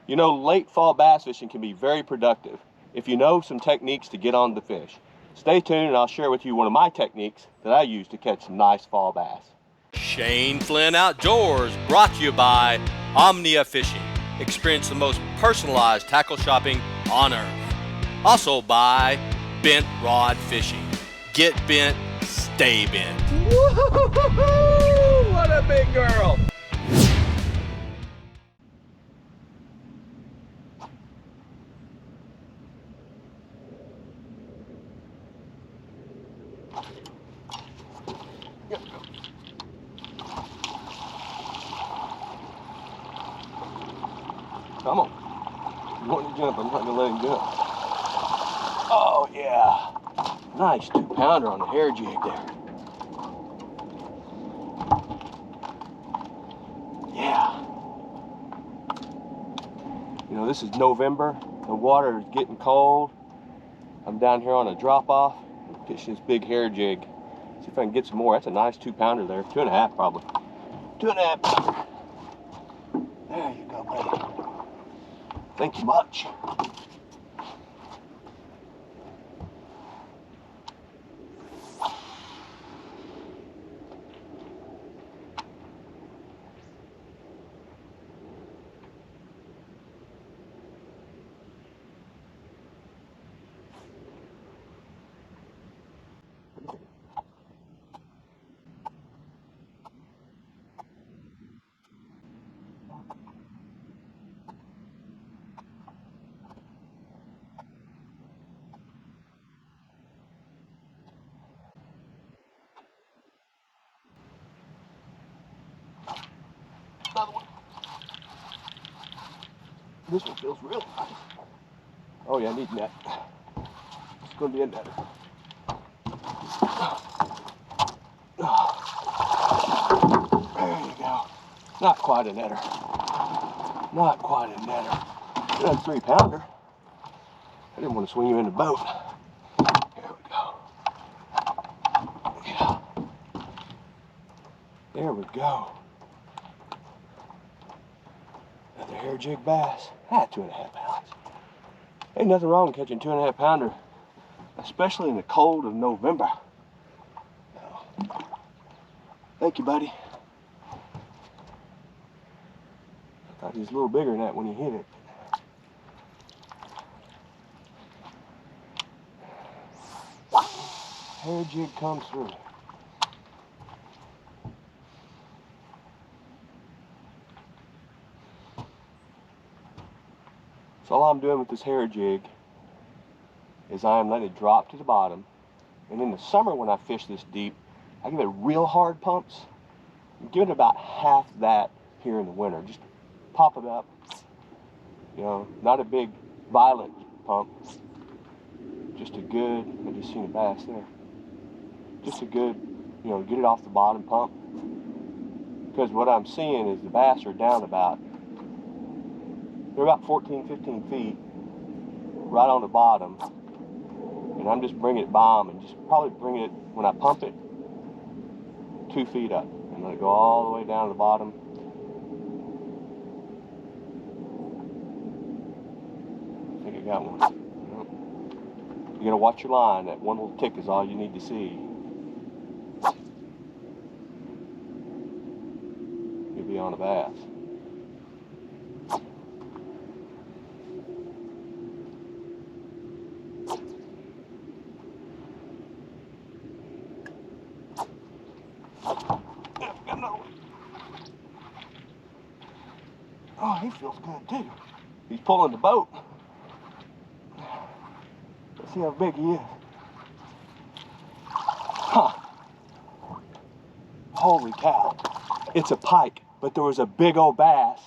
You know, late fall bass fishing can be very productive if you know some techniques to get on the fish. Stay tuned and I'll share with you one of my techniques that I use to catch some nice fall bass. Shane Flynn Outdoors, brought to you by Omnia Fishing. Experience the most personalized tackle shopping on earth. Also by Bent Rod Fishing. Get bent, stay bent. Woo-hoo-hoo-hoo! What a big girl! Come on. You want to jump, I'm not going to let him jump. Oh, yeah. Nice 2-pounder on the hair jig there. Yeah. You know, this is November. The water is getting cold. I'm down here on a drop-off, fishing this big hair jig. See if I can get some more. That's a nice 2-pounder there. 2.5 probably. 2.5 pounder. There you go, buddy. Thank you much. Another one. This one feels real nice. Oh yeah, I need net. It's going to be a netter. There you go. Not quite a netter. Not quite a netter. Another 3-pounder. I didn't want to swing you in the boat. There we go. Yeah. There we go. Another hair jig bass. 2.5 pounds. Ain't nothing wrong with catching 2.5 pounder, especially in the cold of November. Thank you, buddy. I thought he was a little bigger than that when he hit it. Hair jig comes through. So all I'm doing with this hair jig is I'm letting it drop to the bottom. And in the summer when I fish this deep, I give it real hard pumps. I'm giving it about half that here in the winter. Just pop it up. You know, not a big violent pump. Just a good, I just seen a bass there. Just a good, you know, get it off the bottom pump. Because what I'm seeing is the bass are down they're about 14, 15 feet right on the bottom. And I'm just bringing it by them and just probably bring it, when I pump it, 2 feet up. And let it go all the way down to the bottom. I think I got one. You gotta watch your line. That one little tick is all you need to see. You'll be on a bass. Oh, he feels good too. He's pulling the boat. Let's see how big he is. Huh. Holy cow. It's a pike, but there was a big old bass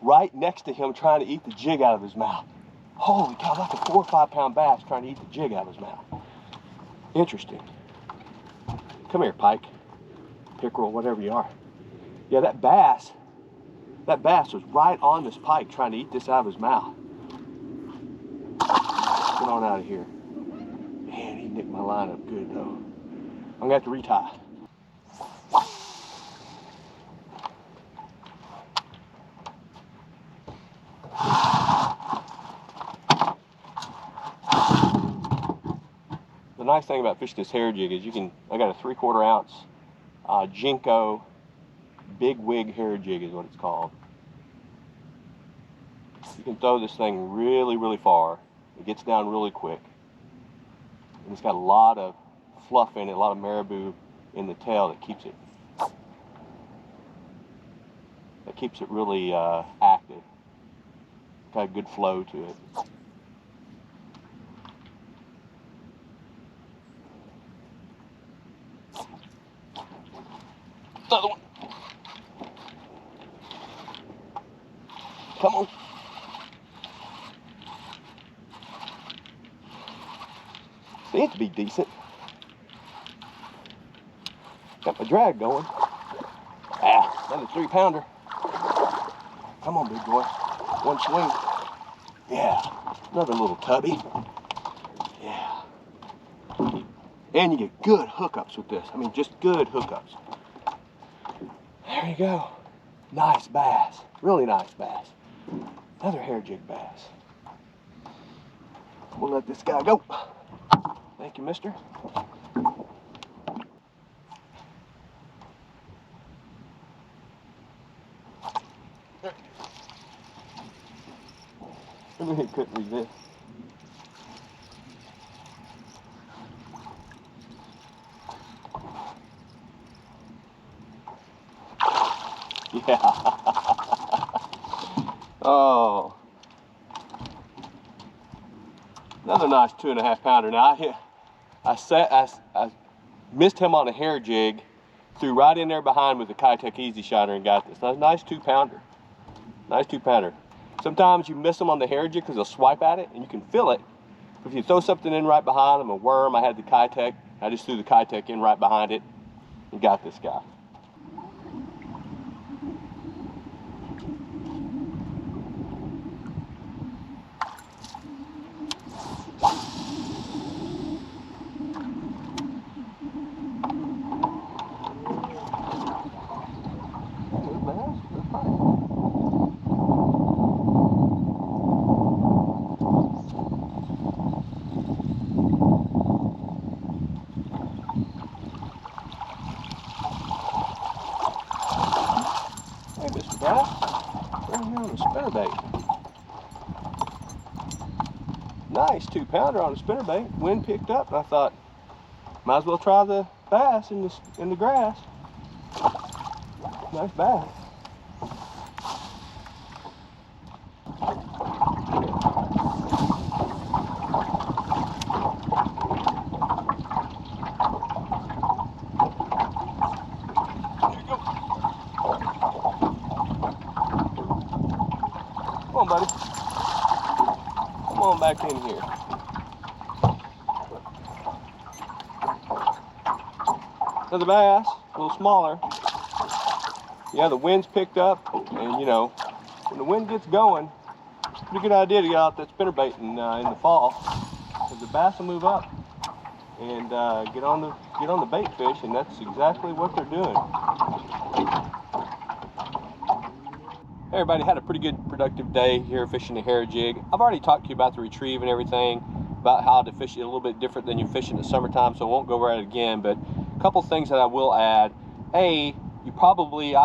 right next to him trying to eat the jig out of his mouth. Holy cow, that's a 4 or 5 pound bass trying to eat the jig out of his mouth. Interesting. Come here, pike, pickerel, whatever you are. Yeah, that bass was right on this pike trying to eat this out of his mouth. Get on out of here. Man, he nicked my line up good though. I'm gonna have to retie. nice thing about fishing this hair jig is I got a 3/4 ounce Jinko big wig hair jig is what it's called. You can throw this thing really, really far. It gets down really quick. And it's got a lot of fluff in it, a lot of marabou in the tail that keeps it really active. Got a good flow to it. Another one. Come on. Seems to be decent. Got my drag going. Another 3-pounder. Come on, big boy. One swing. Yeah. Another little tubby. Yeah. And you get good hookups with this. I mean, just good hookups. There you go. Nice bass. Really nice bass. Another hair jig bass. We'll let this guy go. Thank you, mister. I really couldn't resist. Yeah. Oh. Another nice 2.5-pounder. Now I missed him on a hair jig, threw right in there behind with the Kitech Easy Shiner and got this. Nice 2-pounder. Nice 2-pounder. Sometimes you miss them on the hair jig because they'll swipe at it and you can feel it. If you throw something in right behind them, a worm, I had the Kitech, I just threw the Kitech in right behind it and got this guy. Hey, Mr. Bass, we're here on a spinnerbait. Nice 2-pounder on a spinnerbait. Wind picked up, and I thought, might as well try the bass in the grass. Nice bass. Come on, buddy. Come on back in here. Another bass, a little smaller. Yeah, the wind's picked up, and you know, when the wind gets going, it's a pretty good idea to get out that spinnerbait in the fall, because the bass will move up and get on the bait fish, and that's exactly what they're doing. Hey everybody, had a pretty good productive day here fishing the hair jig. I've already talked to you about the retrieve and everything, about how to fish it a little bit different than you fish in the summertime, so I won't go over it again, but a couple things that I will add. I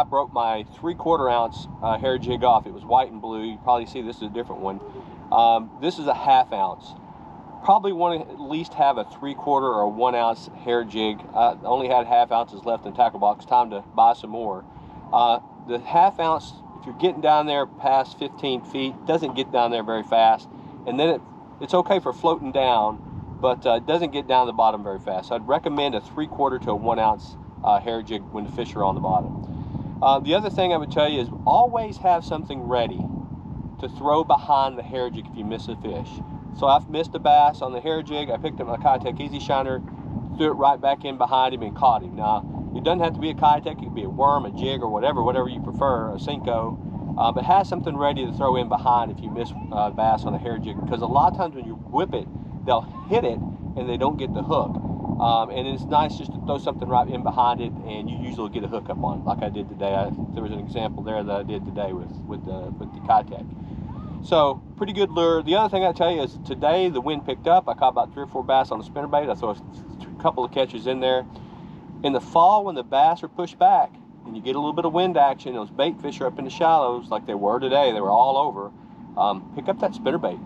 broke my 3/4 ounce hair jig off. It was white and blue. You probably see this is a different one. This is a 1/2 ounce. Probably want to at least have a 3/4 or a 1 ounce hair jig. I only had 1/2 ounces left in the tackle box. Time to buy some more. The 1/2 ounce, if you're getting down there past 15 feet, doesn't get down there very fast, and then it's okay for floating down, but it doesn't get down to the bottom very fast. So I'd recommend a 3/4 to a 1 ounce hair jig when the fish are on the bottom. The other thing I would tell you is always have something ready to throw behind the hair jig if you miss a fish. So I've missed a bass on the hair jig. I picked up my Kitech Easy Shiner, threw it right back in behind him and caught him. Now, it doesn't have to be a Kitech. It could be a worm, a jig, or whatever you prefer, a Cinco. But have something ready to throw in behind if you miss a bass on a hair jig, because a lot of times when you whip it, they'll hit it and they don't get the hook. And it's nice just to throw something right in behind it, and you usually get a hook up on it, like I did today. There was an example there that I did today with the Kitech. So pretty good lure. The other thing I tell you is today the wind picked up. I caught about 3 or 4 bass on the spinnerbait. I threw a couple of catches in there. In the fall, when the bass are pushed back and you get a little bit of wind action, those bait fish are up in the shallows like they were today. They were all over. Pick up that spinnerbait.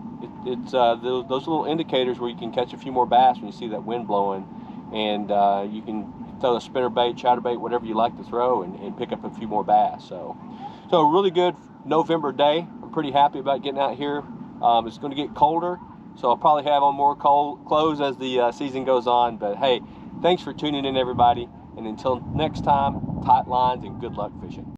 It's those little indicators where you can catch a few more bass when you see that wind blowing, and you can throw a spinnerbait, chatterbait, whatever you like to throw, and pick up a few more bass. So a really good November day. I'm pretty happy about getting out here. It's going to get colder, so I'll probably have on more clothes as the season goes on. But hey, thanks for tuning in, everybody, and until next time, tight lines and good luck fishing.